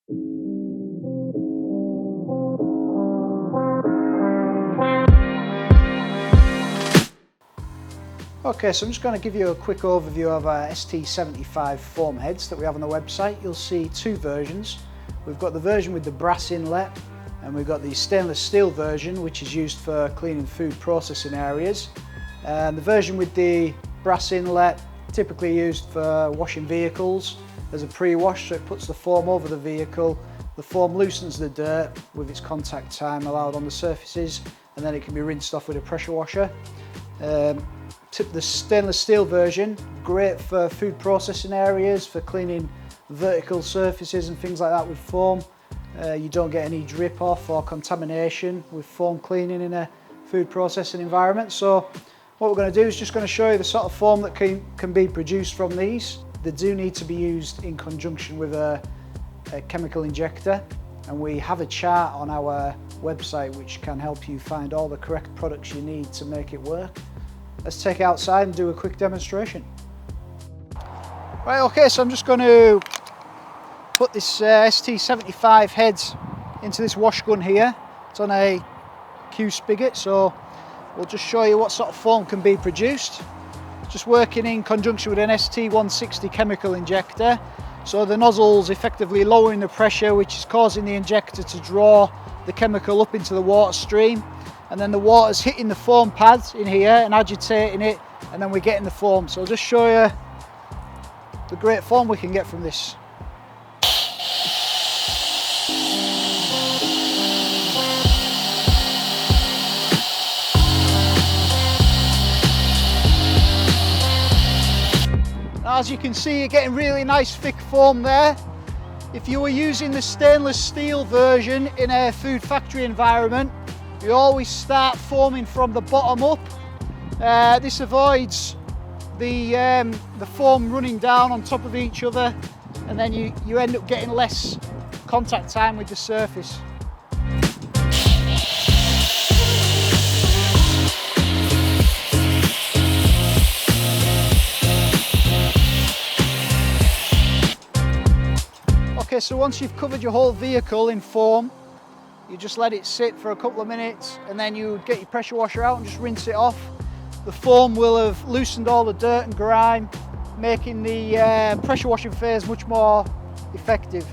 Okay, so I'm just going to give you a quick overview of our ST75 foam heads that we have on the website. You'll see two versions. We've got the version with the brass inlet, and we've got the stainless steel version, which is used for cleaning food processing areas. And the version with the brass inlet, typically used for washing vehicles as a pre-wash, so it puts the foam over the vehicle. The foam loosens the dirt with its contact time allowed on the surfaces, and then it can be rinsed off with a pressure washer. The stainless steel version, great for food processing areas, for cleaning vertical surfaces and things like that with foam. You don't get any drip off or contamination with foam cleaning in a food processing environment. So what we're going to do is just going to show you the sort of foam that can be produced from these. They do need to be used in conjunction with a chemical injector, and we have a chart on our website which can help you find all the correct products you need to make it work. Let's take it outside and do a quick demonstration. Right, okay, so I'm just going to put this ST75 heads into this wash gun here. It's on a Q spigot, so we'll just show you what sort of foam can be produced. Just working in conjunction with an ST160 chemical injector. So the nozzle's effectively lowering the pressure, which is causing the injector to draw the chemical up into the water stream. And then the water's hitting the foam pads in here and agitating it, and then we're getting the foam. So I'll just show you the great foam we can get from this. As you can see, you're getting really nice thick foam there. If you were using the stainless steel version in a food factory environment, you always start foaming from the bottom up. This avoids the foam running down on top of each other, and then you end up getting less contact time with the surface. Okay, so once you've covered your whole vehicle in foam, you just let it sit for a couple of minutes, and then you get your pressure washer out and just rinse it off. The foam will have loosened all the dirt and grime, making the pressure washing phase much more effective.